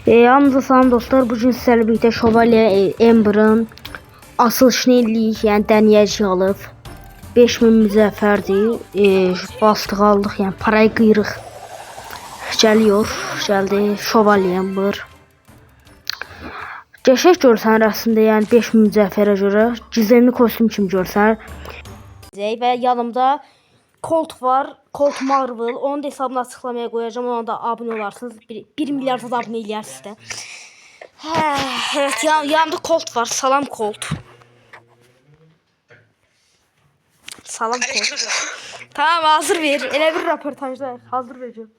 Hamınıza salam dostlar. Bugün sizlerle birlikte Şövalye Ember'ın açılışını eləyik. Yəni dəniyəcik alıb 5000 müzəffərdir. Bastıq aldıq. Yəni parayı qıyrıq. Gəldi Şövalye Ember. Qəşəng görsən rəsmdə, yəni 5000 müzəffərə görə gizemli kostyum kimi görsən. Və yanımda Colt var. Colt Marvel. Onun da hesabını açıklamaya koyacağım. Ona da abone olarsınız. 1 milyar da abone elərsiniz də. Evet, yanımda Colt var. Salam Colt. Salam Colt. Tamam, hazır ver. Elə bir röportajda hazır vereceğim.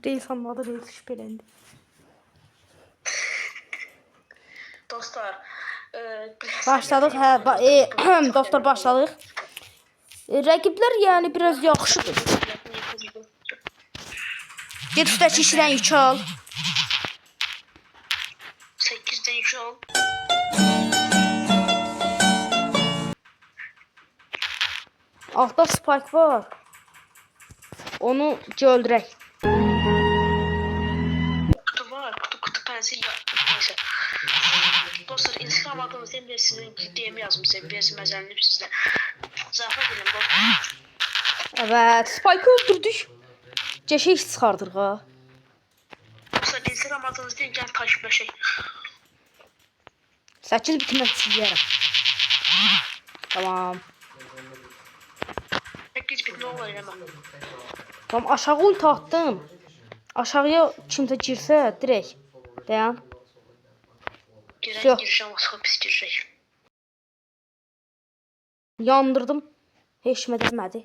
Reis anladı, Reis şüphelendi. Dostlar, başladık. Dostlar başladık. Rəqiblər yəni biraz yaxşıdır. Get üstəki işlən yükü al. 8'de yükü al. Altta spike var. Onu öldürək. Kutu var, kutu pensil neyse. Dostlar, Instagram adınızda hem de sizin DM yazmışsam, biraz məzəlliyim sizdə. Zafər edirəm dostlar. Evet, spike'ı öldürdük. Ceşə iş çıxardırıq ha. Dostlar, Instagram adınızda gəl takipləşək. 8 bitirmək istəyirəm. Tamam. 8 bit ne olur eləmə. Tamam, aşağı ulti attım. Aşağıya kimsə girsə direkt. Dayan. Girişəm, asıqa pis girişək. Yandırdım. Heç mədəmədi.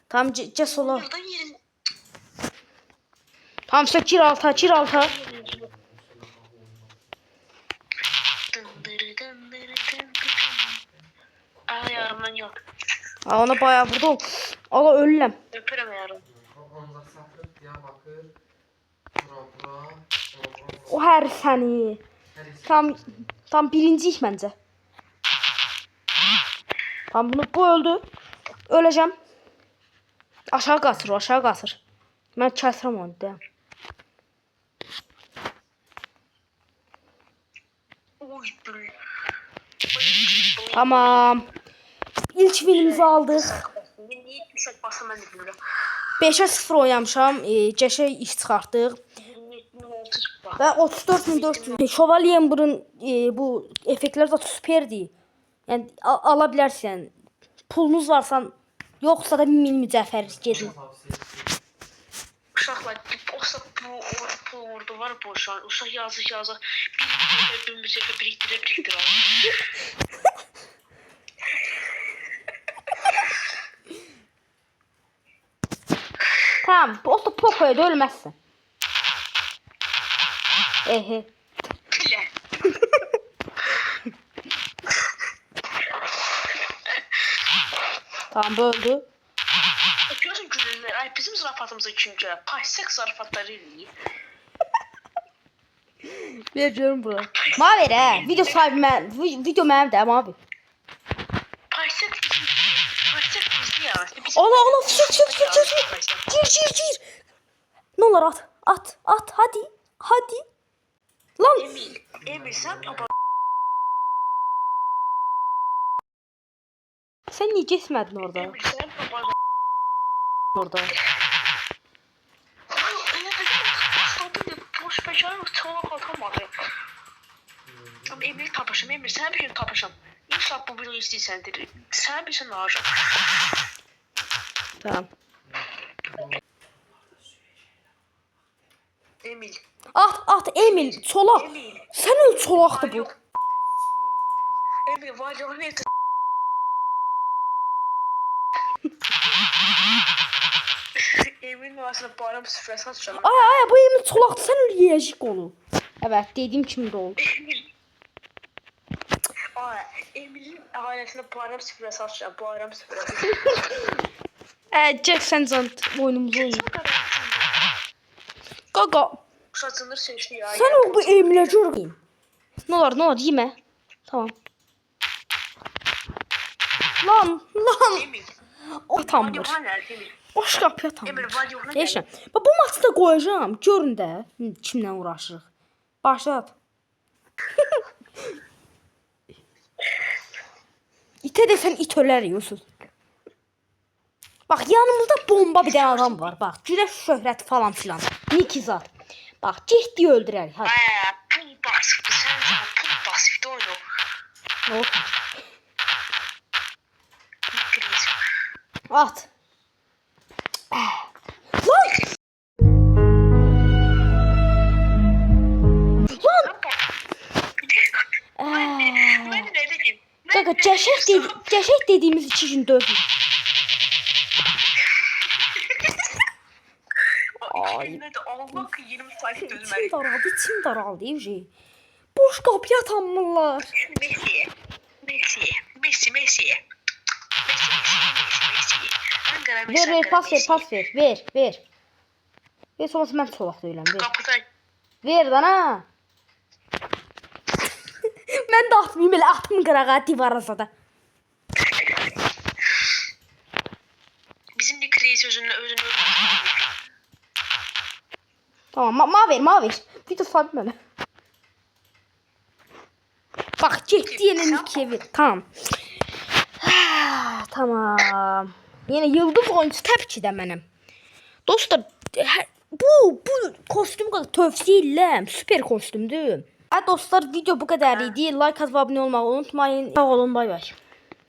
Tamam, cəs ola. Buradan yerin... Tamam, işte gir alta, gir alta. Ayarımdan yok. Aa, ona bayağı vurdum. Ala ölürəm. Öpürəm ayarım. O hər səni. Tam birinciyik məncə. Tam bu öldü. Öləcəm. Aşağı qaçır, aşağı qaçır. Mən kəsirəm onu da. Oy bül. Tamam. İlk winimizi aldıq. Niye yüksek basın ben de bilmiyorum. 5'e 0 oynamışam. Qəşəng iş çıxartdıq. Və 34.400. Şövalye Ember'ın bu effektlər də superdir. Yəni ala bilərsən. Pulunuz varsa, yoxsa da 1000 mücəffər gedin. Uşaqlar, bu pul ordu var bu şu an. Uşaq yazıq. Bir müzəffər birikdirə. Tamam, o da Poco'ya da ölmezsin. Ehe. Pile. Tamam, öldü. Görün gülürler. Ay bizim zarafatımıza kim gəlir? Paysaq zarafatları eləyir. Verəcəm bura. Ma ver hə. Video sahibi mən. Video mənim də abi. Paysaq bizdi ya. Ola çık. Gir. Ne olur at hadi. Lan. Emil sen Sen niye geçmedin orada? Emil sen Orada. Boş beşer çoğu atamadı. Ama Emil tapışım. Emil sen bir şey tapışım. İnşallah bu videoyu istəyirsən dedi. Sen bir şey ne alacağım? Tamam. Emil. At Emil çolak. Emil. Sen öl çolaktı bu. Emil var ya ne? Emil aslında bayram süfrəsi açacağım. Ay bu Emil çolaktı, sen öl yiyecek onu. Evet, dediğim kimi de oldu. Emil'in ailesine bayram süfrəsi açacağım. Bayram süfrəsi. Jack sen can oyunumuzu oynuyor. Gaga. Kuşatılır seçti ya. Sen o bu Emil'e göreyim. Ne olur yeme. Tamam. Lan. Emil. O tamdır. Yohan nerede Emil? Boş qapıya tam. Emre var yoxuna Neyse. Bu maçı da qoyacağam. Görün də kimlə uğraşırıq. Başlat. İtə desən it ölər Yusuf. Bak yanımızda bomba bir tane adam var. Bak güneş şöhrət falan filan. Nikizat. Bak ciddi öldürər. Hadi. Pul basıbdı sən canım pul basıbdı oyunu. Ne oldu? Kriz. At. Lan! Ben ne dedim? Kanka ceşet dediğimiz iki gün dövdü. Ay. Ne de Allah ki 20 sayfa dözmeli. İçim daraldı evci. Boş kapıya tanmırlar. Messi. Ankara Messi. Ver pas ver. Ver sonrası mən solaq deyiləm ver. Kapıda Ver dana. Mən də atmayayım elə atımı qırağa divara da. bizim de Kriz özünü öldürdü. Tamam ma ver. Video sabit mənə. Bak ciddi yine ikiye ver. Tamam. Tamam. Yine yıldız oyuncusu tabii ki de benim. Dostlar bu kostüm kadar tövsiye edirəm. Süper kostümdür. Dostlar video bu kadar idi. Like atıp abone olmayı unutmayın. Sağ olun bay bay.